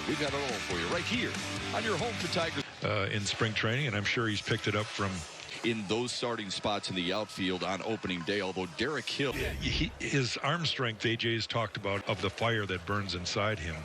We've got it all for you right here on your home for Tigers. In spring training, and I'm sure he's picked it up from in those starting spots in the outfield on opening day, although Derek Hill. His arm strength, AJ's talked about, of the fire that burns inside him.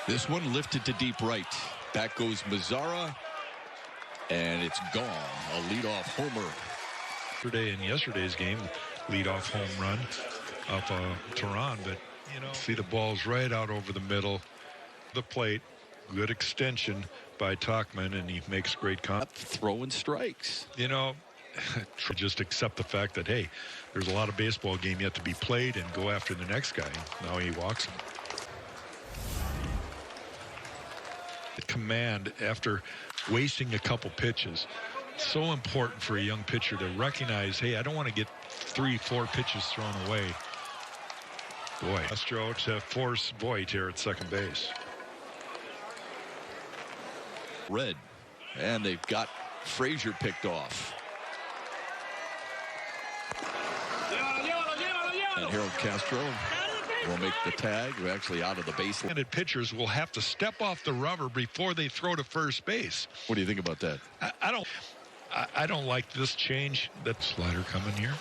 This one lifted to deep right. Back goes Mazzara, and it's gone. A leadoff homer. Today in yesterday's game, leadoff home run of Tehran, but see the ball's right out over the middle, the plate, good extension by Tachman, and he makes great contact. Throwing strikes. Just accept the fact that, hey, there's a lot of baseball game yet to be played and go after the next guy. Now he walks him. Command after wasting a couple pitches. So important for a young pitcher to recognize, hey, I don't want to get 3-4 pitches thrown away. Boy, Castro to force Voit here at second base. Red, and they've got Frazier picked off. And Harold Castro will make the tag. We're actually out of the base. And pitchers will have to step off the rubber before they throw to first base. What do you think about that? I don't like this change. That slider coming here.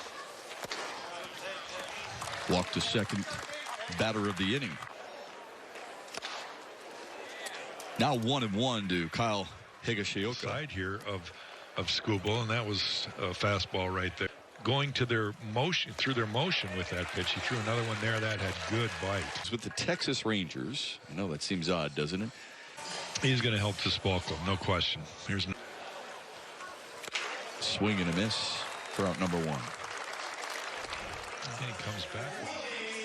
Walk to second, batter of the inning. Now 1-1 to Kyle Higashioka. Side here of Skubal, and that was a fastball right there. Going to their motion, through their motion with that pitch. He threw another one there that had good bite. With the Texas Rangers, I know that seems odd, doesn't it? He's going to help this ball club, no question. Here's swing and a miss for out number one. And he comes back.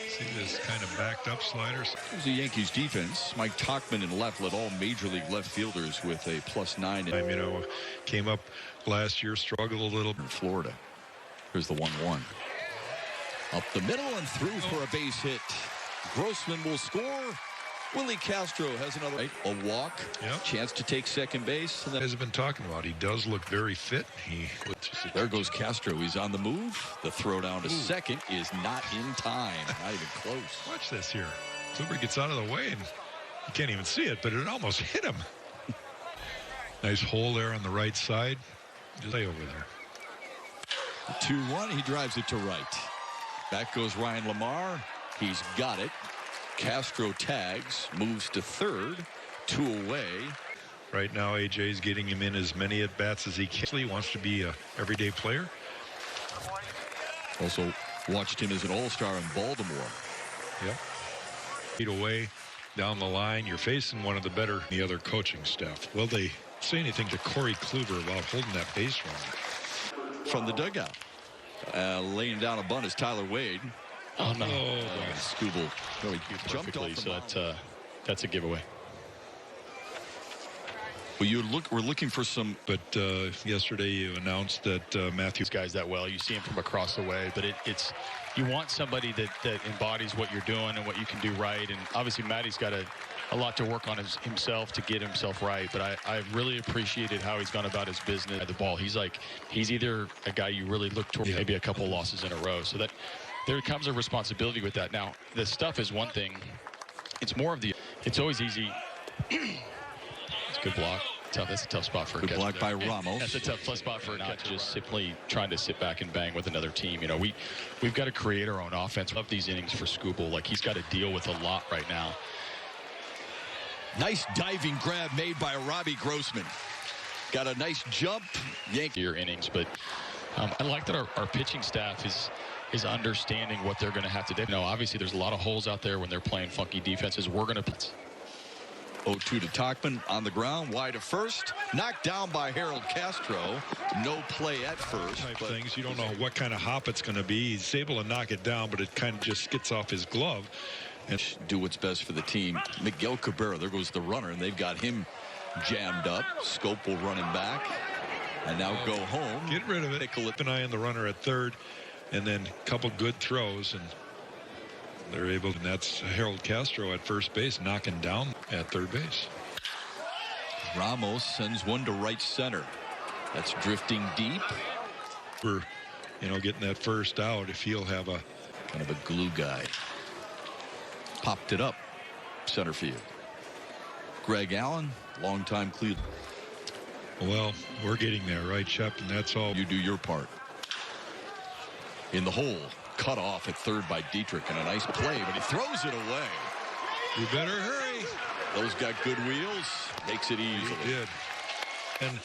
See this kind of backed up slider. It was the Yankees defense. Mike Tachman in left led all major league left fielders with a +9. Came up last year, struggled a little. In Florida. Here's the 1-1. Up the middle and through for a base hit. Grossman will score. Willie Castro has another a walk. Yep. Chance to take second base. And has been talking about. He does look very fit. There goes Castro. He's on the move. The throw down to second is not in time. Not even close. Watch this here. Kluber gets out of the way, and you can't even see it, but it almost hit him. Nice hole there on the right side. Just lay over there. 2-1. He drives it to right. Back goes Ryan Lamar. He's got it. Castro tags, moves to third, 2 away. Right now, AJ's getting him in as many at-bats as he can. He wants to be an everyday player. Also watched him as an all-star in Baltimore. Yep. 8 away, down the line. You're facing one of the better in the other coaching staff. Will they say anything to Corey Kluber about holding that base runner? From the dugout. Laying down a bunt is Tyler Wade. Oh, no. Skubal really jumped off so that's a giveaway. Well, we're looking for some. But yesterday you announced that Matthew guys that well. You see him from across the way, but it's you want somebody that embodies what you're doing and what you can do right. And obviously Matty's got a lot to work on himself to get himself right. But I really appreciated how he's gone about his business at the ball. He's either a guy you really look toward, maybe a couple losses in a row. So that there comes a responsibility with that. Now, the stuff is one thing. It's more of it's always easy. It's a good block. That's a tough spot for a catcher. Good block by Ramos. That's a tough spot for a catcher. Just simply trying to sit back and bang with another team. We've got to create our own offense. Love these innings for Skubal. Like, he's got to deal with a lot right now. Nice diving grab made by Robbie Grossman. Got a nice jump. Your innings, but I like that our pitching staff is understanding what they're going to have to do. Obviously there's a lot of holes out there when they're playing funky defenses. We're going to 0-2 to Tachman on the ground, wide of first, knocked down by Harold Castro. No play at first. Things you don't know what kind of hop it's going to be. He's able to knock it down, but it kind of just gets off his glove and do what's best for the team. Miguel Cabrera, there goes the runner, and they've got him jammed up. Scope will run him back, and now go home. Get rid of it. Keep an eye on the runner at third, and then a couple good throws, and they're able. And that's Harold Castro at first base, knocking down at third base. Ramos sends one to right center. That's drifting deep. We're, getting that first out. If he'll have a kind of a glue guy. Popped it up center field. Greg Allen, longtime Cleveland. Well, we're getting there, right, Shep? And that's all. You do your part. In the hole, cut off at third by Dietrich, and a nice play, but he throws it away. You better hurry. Those got good wheels. Makes it easily. He did. And,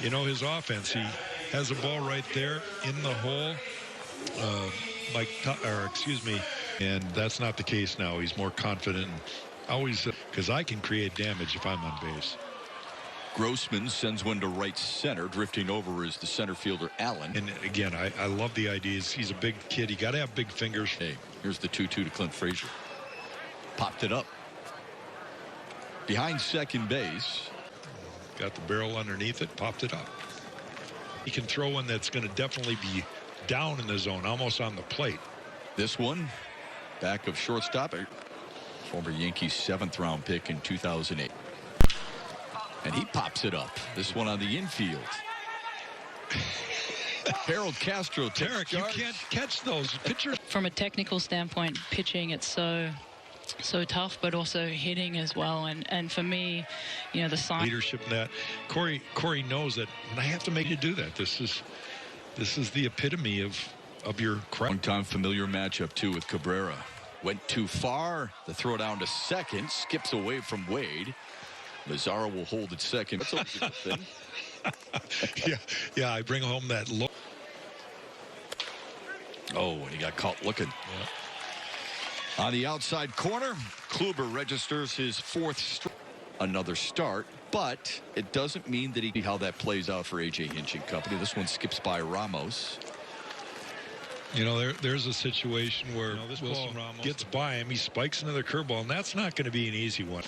you know, his offense, he has a ball right there in the hole. And that's not the case now. He's more confident. And always, because I can create damage if I'm on base. Grossman sends one to right center. Drifting over is the center fielder, Allen. And again, I love the ideas. He's a big kid. You got to have big fingers. Hey, here's the 2-2 to Clint Frazier. Popped it up. Behind second base. Got the barrel underneath it. Popped it up. He can throw one that's going to definitely be down in the zone, almost on the plate. This one, back of shortstop. Former Yankees 7th round pick in 2008. And he pops it up. This one on the infield. Harold Castro takes Derek, you charge. can't catch those pitchers. From a technical standpoint, pitching, it's so tough, but also hitting as well. And for me, you know, the sign Leadership in that. Corey knows that, and I have to make you do that. This is the epitome of your craft. Long-time familiar matchup, too, with Cabrera. Went too far. The throw down to second. Skips away from Wade. Mazzaro will hold at second. That's always a good thing. Yeah, I bring home that low. Oh, and he got caught looking. Yeah. On the outside corner, Kluber registers his 4th strike. Another start, but it doesn't mean that he how that plays out for A.J. Hinch and company. This one skips by Ramos. You know, there's a situation where this Wilson Ramos gets by him. He spikes another curveball, and that's not going to be an easy one.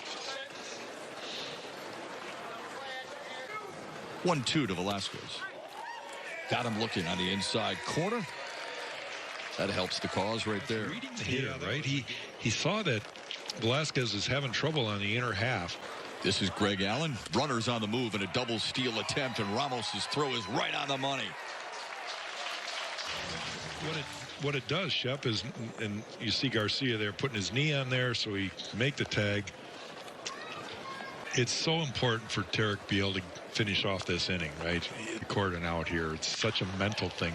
1-2 to Velasquez. Got him looking on the inside corner. That helps the cause right there. Yeah, right. He saw that Velasquez is having trouble on the inner half. This is Greg Allen. Runners on the move in a double steal attempt, and Ramos's throw is right on the money. What it does, Shep, is, and you see Garcia there putting his knee on there so he can make the tag. It's so important for Tarek to be able to finish off this inning, right? Record an out here. It's such a mental thing.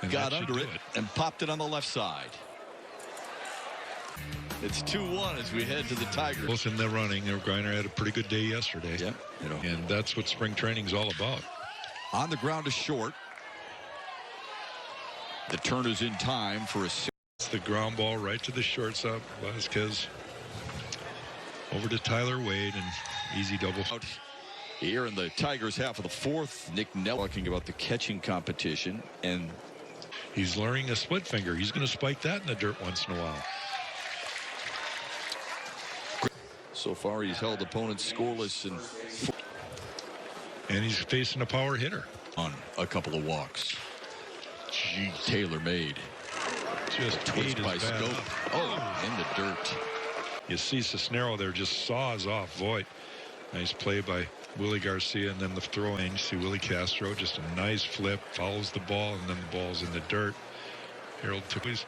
And Got under it and popped it on the left side. It's 2-1 as we head to the Tigers. Both in the running. Griner had a pretty good day yesterday. Yeah, you know. And that's what spring training's all about. On the ground to short. The turn is in time for a. It's the ground ball right to the shortstop. Vasquez over to Tyler Wade, and easy double. Out here in the Tigers half of the 4th, Nick Nell talking about the catching competition, and he's learning a split finger. He's going to spike that in the dirt once in a while. So far he's held opponents scoreless and he's facing a power hitter on a couple of walks. Gee, Taylor made. Just Twitched by Scope. Oh, in the dirt. You see Cisnero there just saws off Voit. Nice play by Willie Garcia, and then the throw in. You see Willie Castro, just a nice flip, follows the ball, and then the ball's in the dirt. Harold, please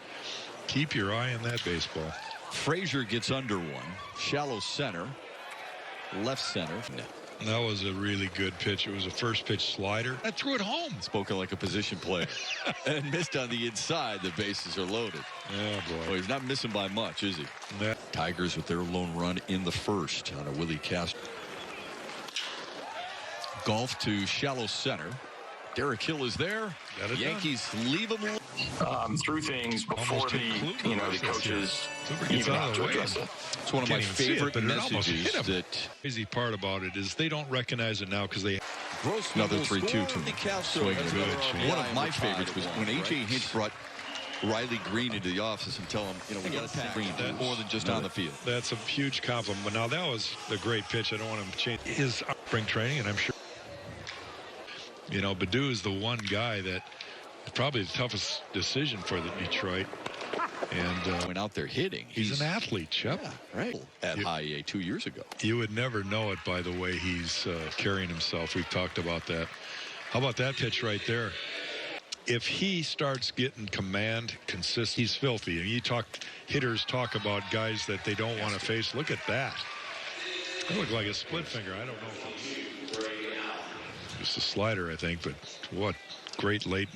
keep your eye on that baseball. Frazier gets under one. Shallow center. Left center. That was a really good pitch. It was a first pitch slider. I threw it home. Spoken like a position player. And missed on the inside. The bases are loaded. Oh, boy. Well, he's not missing by much, is he? Tigers with their lone run in the 1st on a Willie Castro. Golf to shallow center. Derek Hill is there. Yankees leave him through things before the coaches even have to address it. It's one of my favorite messages. That crazy part about it is they don't recognize it now because they. Another 3-2 to swing and a pitch. One of my favorites was when A.J. Hinch brought Riley Green into the office and tell him, you know, we got to Green more than just on the field. That's a huge compliment. But now that was a great pitch. I don't want him to change his spring training, and I'm sure. You know, Baddoo is the one guy that probably the toughest decision for the Detroit. And went out there hitting. He's an athlete, Chip. Yeah, right. At high A 2 years ago. You would never know it by the way he's carrying himself. We've talked about that. How about that pitch right there? If he starts getting command consistent, he's filthy. And hitters talk about guys that they don't want to face. Look at that. It looked like a split finger. I don't know if it's just a slider, I think, but what great late.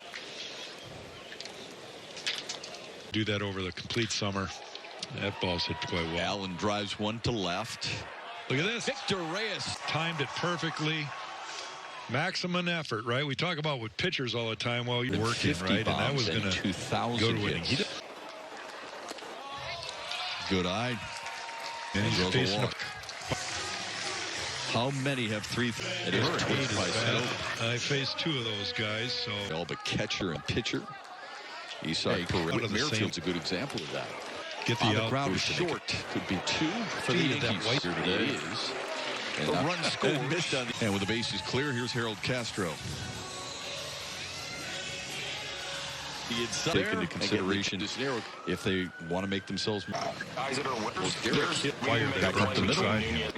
Do that over the complete summer. That ball's hit quite well. Allen drives one to left. Look at this. Victor Reyes Timed it perfectly. Maximum effort, right? We talk about with pitchers all the time. Well, you're working, right? And that was going to go to winning. Good eye. And he's facing a How many have three? It is I faced two of those guys, so all but catcher and pitcher. Eastside Merrifield's a good example of that. Get the the ground is short. Could be two for the Yankees here today. It is. And a run scored. And with the bases clear, here's Harold Castro. Take into consideration if they want to make themselves Guys that are winners. back up the middle.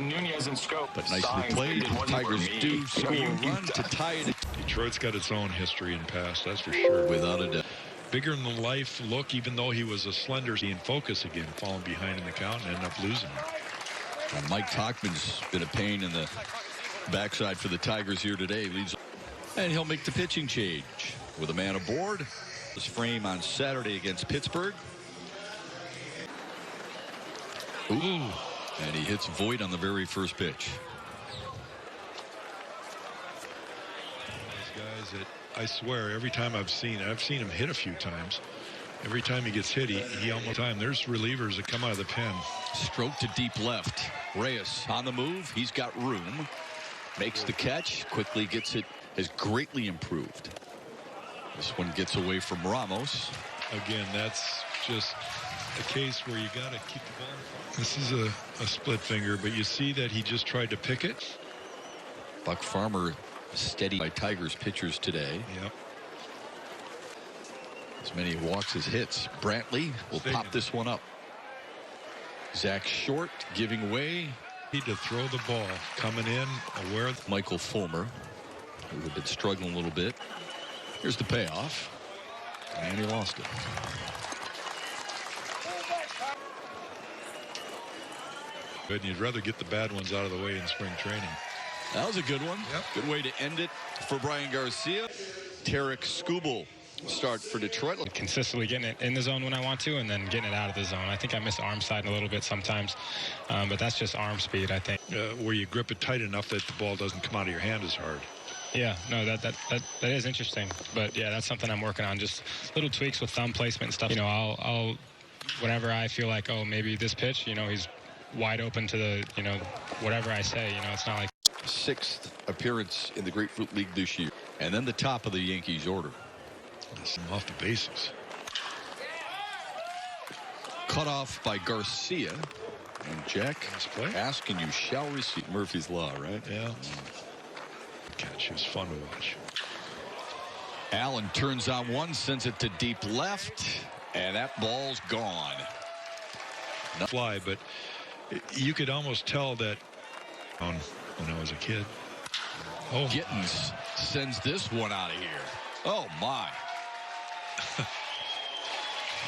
Nunez and Scope. But nicely played. Tigers do score a run to tie it. Detroit's got its own history in past, that's for sure. Without a doubt. Bigger than life look, even though he was a slender, in focus again, falling behind in the count and ended up losing. And Mike Tauchman's been a pain in the backside for the Tigers here today. And he'll make the pitching change with a man aboard. His frame on Saturday against Pittsburgh. Ooh. And he hits Voit on the very first pitch. These guys that I swear every time I've seen him hit a few times. Every time he gets hit, he almost time. There's relievers that come out of the pen. Stroke to deep left. Reyes on the move. He's got room. Makes the catch. Quickly gets it. Has greatly improved. This one gets away from Ramos. Again, that's just a case where you got to keep the ball. This is a split finger, but you see that he just tried to pick it. Buck Farmer steady by Tigers pitchers today. Yep. As many walks as hits. Brantley will pop this one up. Zach Short giving away. Need to throw the ball. Coming in, aware. Michael Fulmer, who had been struggling a little bit. Here's the payoff. And he lost it. Good, and you'd rather get the bad ones out of the way in spring training. That was a good one. Yep. Good way to end it for Brian Garcia. Tarek Skubal start for Detroit. Consistently getting it in the zone when I want to, and then getting it out of the zone. I think I miss arm side a little bit sometimes, but that's just arm speed, I think. Where you grip it tight enough that the ball doesn't come out of your hand as hard. Yeah, no, that is interesting. But yeah, that's something I'm working on. Just little tweaks with thumb placement and stuff. You know, I'll whenever I feel like, oh, maybe this pitch, you know, he's wide open to the, you know, whatever I say. You know, it's not like. Sixth appearance in the Grapefruit League this year. And then the top of the Yankees order. Off the bases. Cut off by Garcia. And Jack, ask and you shall receive. Murphy's Law, right? Yeah. Catch was fun to watch. Allen turns on one, sends it to deep left, and that ball's gone. Fly, but you could almost tell that when I was a kid. Oh, Gittins sends this one out of here. Oh my.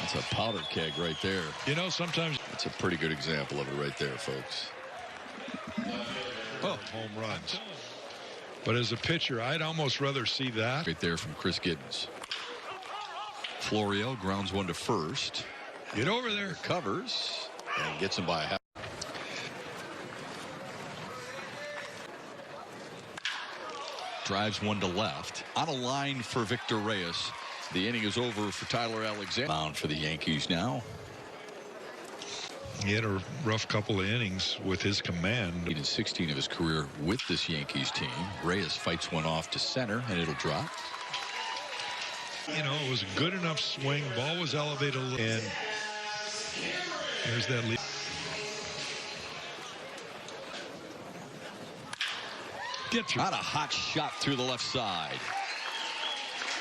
That's a powder keg right there. You know, sometimes that's a pretty good example of it right there, folks. Oh, home runs. But as a pitcher, I'd almost rather see that. Right there from Chris Gittins. Florial grounds one to first. Get over there. Covers and gets him by a half. Drives one to left. On a line for Victor Reyes. The inning is over for Tyler Alexander. Bound for the Yankees now. He had a rough couple of innings with his command. 8 and 16 of his career with this Yankees team. Reyes fights one off to center, and it'll drop. You know, it was a good enough swing. Ball was elevated a little. And there's that lead. Not a hot shot through the left side.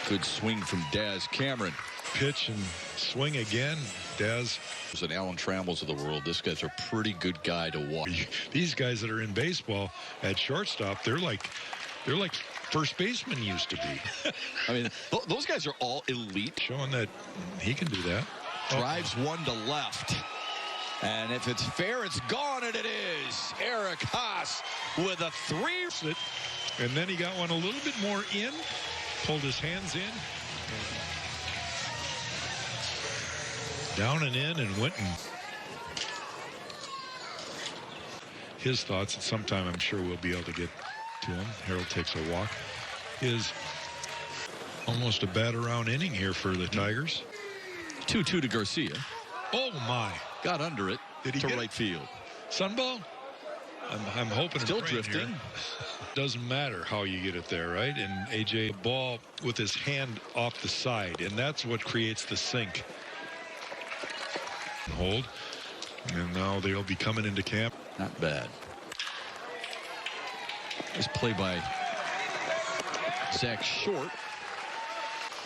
Good swing from Daz Cameron. Pitch and swing again. Daz. An Alan Trammell's of the world. This guy's a pretty good guy to watch. These guys that are in baseball at shortstop, they're like first baseman used to be. I mean, those guys are all elite. Showing that he can do that. Drives one to left. And if it's fair, it's gone, and it is. Eric Haas with a 3. And then he got one a little bit more in, pulled his hands in. Down and in and went and his thoughts, and sometime I'm sure we'll be able to get to him. Harold takes a walk. Is almost a bat around inning here for the Tigers. 2-2 to Garcia. Oh my. Got under it. Did he to get right it? field. Sunball? I'm hoping Still and praying drifting. here. Doesn't matter how you get it there, right? And AJ, the ball with his hand off the side, and that's what creates the sink. Hold. And now they'll be coming into camp. Not bad. This play by Zach Short.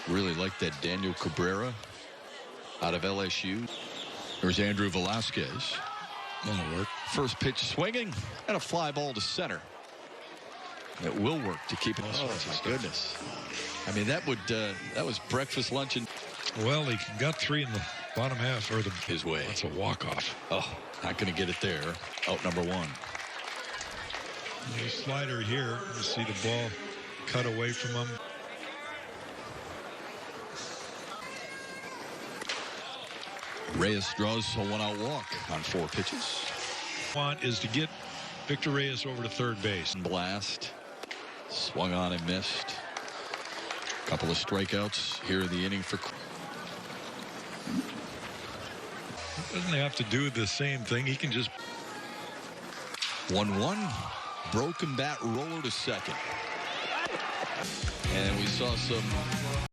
Really like that Daniel Cabrera out of LSU. There's Andrew Velasquez. That'll work. First pitch swinging and a fly ball to center. It will work to keep it. Oh my goodness! I mean, that was breakfast, lunch, and Well, he got 3 in the bottom half, or his way. That's a walk-off. Oh, not going to get it there. Out number 1. The slider here. You see the ball cut away from him. Reyes draws a 1-out walk on 4 pitches. Want is to get Victor Reyes over to third base. Blast. Swung on and missed. Couple of strikeouts here in the inning for. Doesn't have to do the same thing. He can just. 1-1. Broken bat roller to second. And we saw some